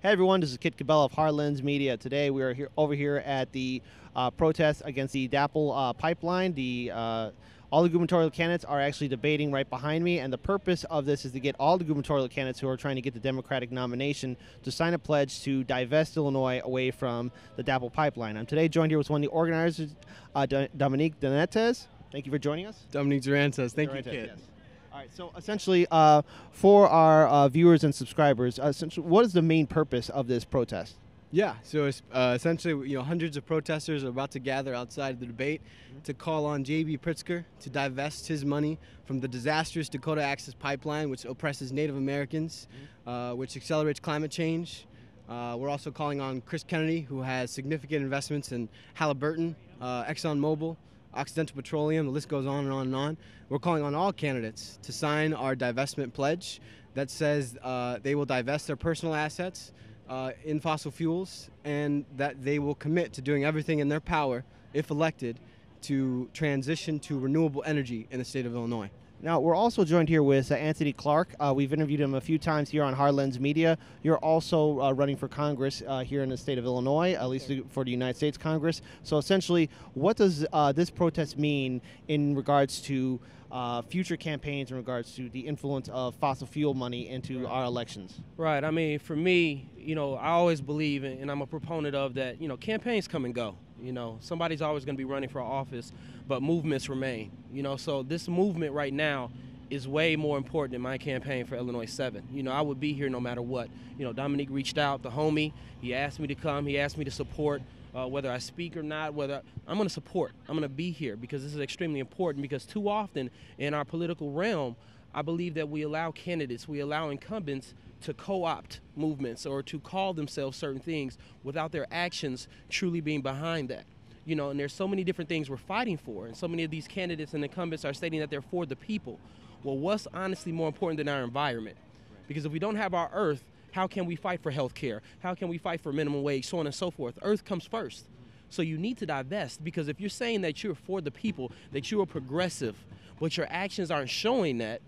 Hey everyone, this is Kit Cabell of Harlan's Media. Today we are over here at the protest against the DAPL pipeline. All the gubernatorial candidates are actually debating right behind me, and the purpose of this is to get all the gubernatorial candidates who are trying to get the Democratic nomination to sign a pledge to divest Illinois away from the DAPL pipeline. I'm today joined here with one of the organizers, Dominique Dorantez. Thank you for joining us. Dominique Dorantez. Thank you, Kit. Yes. All right, so essentially, for our viewers and subscribers, essentially, what is the main purpose of this protest? Yeah, so it's, essentially, hundreds of protesters are about to gather outside the debate to call on JB Pritzker to divest his money from the disastrous Dakota Access Pipeline, which oppresses Native Americans, which accelerates climate change. We're also calling on Chris Kennedy, who has significant investments in Halliburton, ExxonMobil, Occidental Petroleum, the list goes on and on and on. We're calling on all candidates to sign our divestment pledge that says they will divest their personal assets in fossil fuels, and that they will commit to doing everything in their power, if elected, to transition to renewable energy in the state of Illinois. Now, we're also joined here with Anthony Clark. We've interviewed him a few times here on Harlan's Media. You're also running for Congress here in the state of Illinois, at least for the United States Congress. So essentially, what does this protest mean in regards to future campaigns, in regards to the influence of fossil fuel money into our elections? Right. I mean, for me, I always believe, and I'm a proponent of that, campaigns come and go. Somebody's always going to be running for office, but movements remain. So this movement right now is way more important than my campaign for Illinois 7. I would be here no matter what. Dominique reached out, the homie. He asked me to come. He asked me to support. Whether I speak or not, whether I'm going to support. I'm going to be here because this is extremely important, because too often in our political realm, I believe that we allow candidates, we allow incumbents to co-opt movements or to call themselves certain things without their actions truly being behind that. And there's so many different things we're fighting for, and so many of these candidates and incumbents are stating that they're for the people. Well, what's honestly more important than our environment? Because if we don't have our earth, how can we fight for health care? How can we fight for minimum wage, so on and so forth? Earth comes first. So you need to divest, because if you're saying that you're for the people, that you're progressive, but your actions aren't showing that,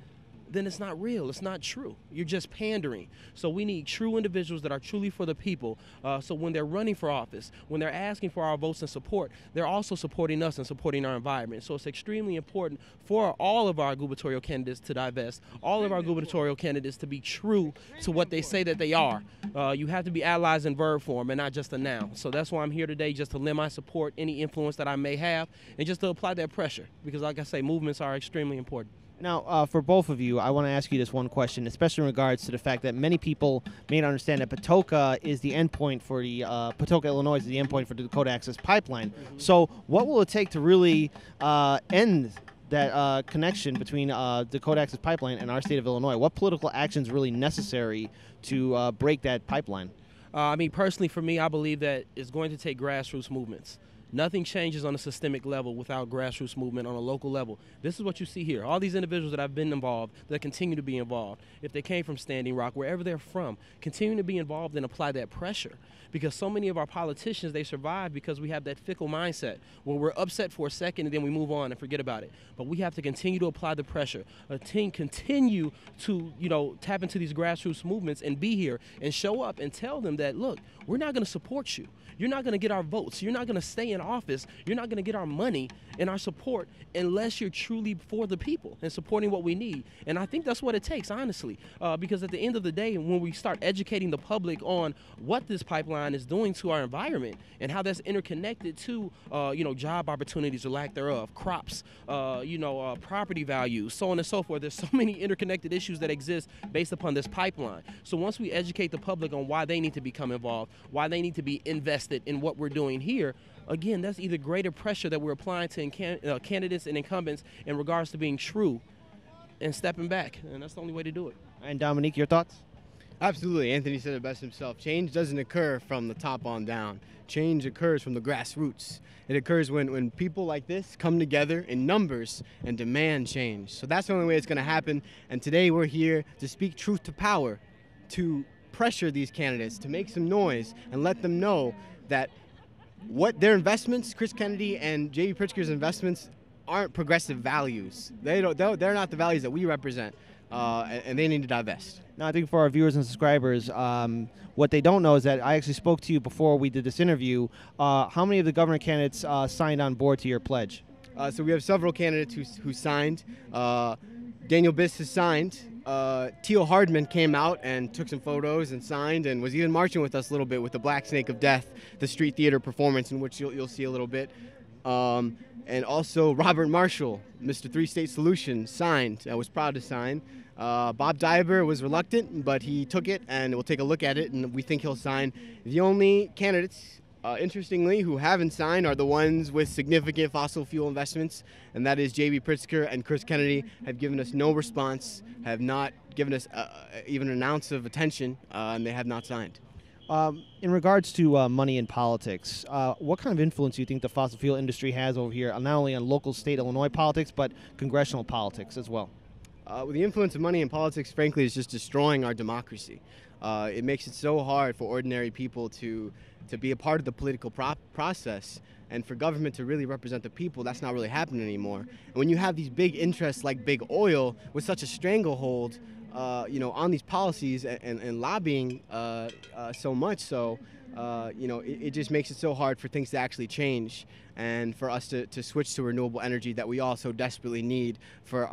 then it's not real. It's not true. You're just pandering. So we need true individuals that are truly for the people. So when they're running for office, when they're asking for our votes and support, they're also supporting us and supporting our environment. So it's extremely important for all of our gubernatorial candidates to divest, all of our gubernatorial candidates to be true to what they say that they are. You have to be allies in verb form and not just a noun. So that's why I'm here today, just to lend my support, any influence that I may have, and just to apply that pressure. Because like I say, movements are extremely important. Now, for both of you, I want to ask you this one question, especially in regards to the fact that many people may not understand that Patoka is the endpoint for the Patoka, Illinois is the endpoint for the Dakota Access Pipeline. So, what will it take to really end that connection between Dakota Access Pipeline and our state of Illinois? What political action is really necessary to break that pipeline? I mean, personally, for me, I believe that it's going to take grassroots movements. Nothing changes on a systemic level without grassroots movement on a local level. This is what you see here. All these individuals that have been involved, that continue to be involved, if they came from Standing Rock, wherever they're from, continue to be involved and apply that pressure. Because so many of our politicians, they survive because we have that fickle mindset where we're upset for a second and then we move on and forget about it. But we have to continue to apply the pressure, continue to, tap into these grassroots movements and be here and show up and tell them that, look, we're not going to support you. You're not going to get our votes. You're not going to stay in office. You're not going to get our money and our support unless you're truly for the people and supporting what we need. And I think that's what it takes, honestly, because at the end of the day, when we start educating the public on what this pipeline is doing to our environment and how that's interconnected to, job opportunities or lack thereof, crops, property values, so on and so forth. There's so many interconnected issues that exist based upon this pipeline. So once we educate the public on why they need to become involved, why they need to be invested in what we're doing here, again, that's either greater pressure that we're applying to candidates and incumbents in regards to being true and stepping back. And that's the only way to do it. And Dominique, your thoughts? Absolutely. Anthony said it best himself. Change doesn't occur from the top on down. Change occurs from the grassroots. It occurs when people like this come together in numbers and demand change. So that's the only way it's going to happen. And today we're here to speak truth to power, to pressure these candidates, to make some noise and let them know that what their investments, Chris Kennedy and JB Pritzker's investments, aren't progressive values. They're not the values that we represent. and they need to divest. Now, I think for our viewers and subscribers, what they don't know is that I actually spoke to you before we did this interview. How many of the governor candidates signed on board to your pledge? So we have several candidates who signed. Daniel Biss has signed. Teal Hardman came out and took some photos and signed and was even marching with us a little bit with the Black Snake of Death, the street theater performance in which you'll see a little bit. And also Robert Marshall, Mr. Three State Solution, signed. I was proud to sign. Bob Dieber was reluctant, but he took it, and we'll take a look at it, and we think he'll sign. The only candidates, interestingly, who haven't signed are the ones with significant fossil fuel investments, and that is JB Pritzker and Kennedy. Have given us no response, have not given us even an ounce of attention, and they have not signed. In regards to money in politics, what kind of influence do you think the fossil fuel industry has over here, not only on local, state, Illinois politics, but congressional politics as well? The influence of money in politics, frankly, is just destroying our democracy. It makes it so hard for ordinary people to be a part of the political process, and for government to really represent the people. That's not really happening anymore. And when you have these big interests like big oil with such a stranglehold on these policies and lobbying so much so, it just makes it so hard for things to actually change and for us to switch to renewable energy that we all so desperately need for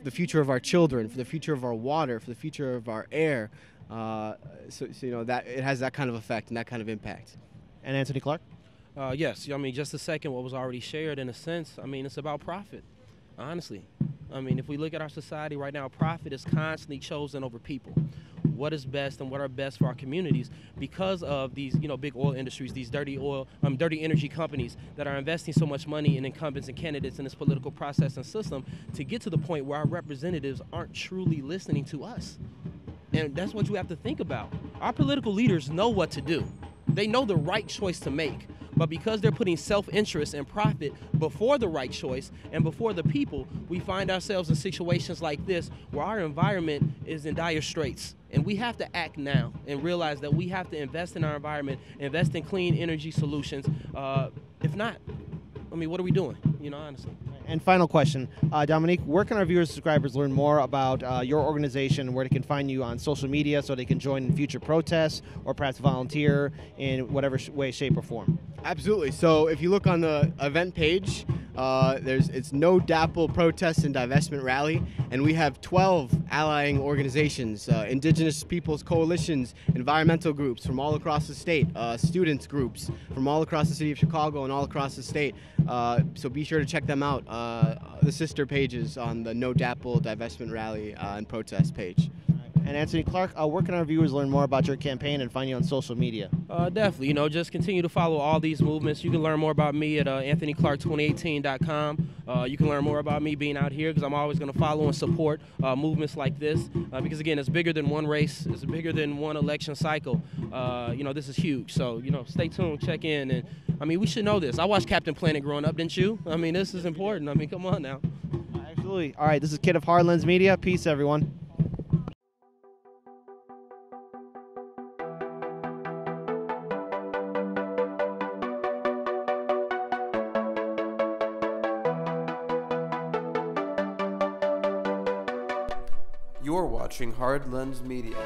the future of our children, for the future of our water, for the future of our air. So that it has that kind of effect and that kind of impact. And Anthony Clark? Yes, I mean, just to second what was already shared in a sense, I mean, it's about profit, honestly. I mean, if we look at our society right now, profit is constantly chosen over people. What is best and what are best for our communities because of these, big oil industries, these dirty energy companies that are investing so much money in incumbents and candidates in this political process and system to get to the point where our representatives aren't truly listening to us. And that's what you have to think about. Our political leaders know what to do. They know the right choice to make. But because they're putting self-interest and profit before the right choice and before the people, we find ourselves in situations like this where our environment is in dire straits. And we have to act now and realize that we have to invest in our environment, invest in clean energy solutions. If not, I mean, what are we doing, honestly? And final question, Dominique, where can our viewers and subscribers learn more about your organization, where they can find you on social media so they can join in future protests or perhaps volunteer in whatever way, shape, or form? Absolutely. So if you look on the event page, it's No DAPL Protest and Divestment Rally, and we have 12 allying organizations, indigenous peoples coalitions, environmental groups from all across the state, students groups from all across the city of Chicago and all across the state. So be sure to check them out, the sister pages on the No DAPL Divestment Rally and Protest page. And Anthony Clark, where can our viewers learn more about your campaign and find you on social media? Definitely, just continue to follow all these movements. You can learn more about me at anthonyclark2018.com. You can learn more about me being out here because I'm always going to follow and support movements like this because, again, it's bigger than one race. It's bigger than one election cycle. This is huge. So, stay tuned, check in. And, I mean, we should know this. I watched Captain Planet growing up, didn't you? I mean, this is important. I mean, come on now. Absolutely. All right, this is Kid of Hard Lens Media. Peace, everyone. You're watching Hard Lens Media.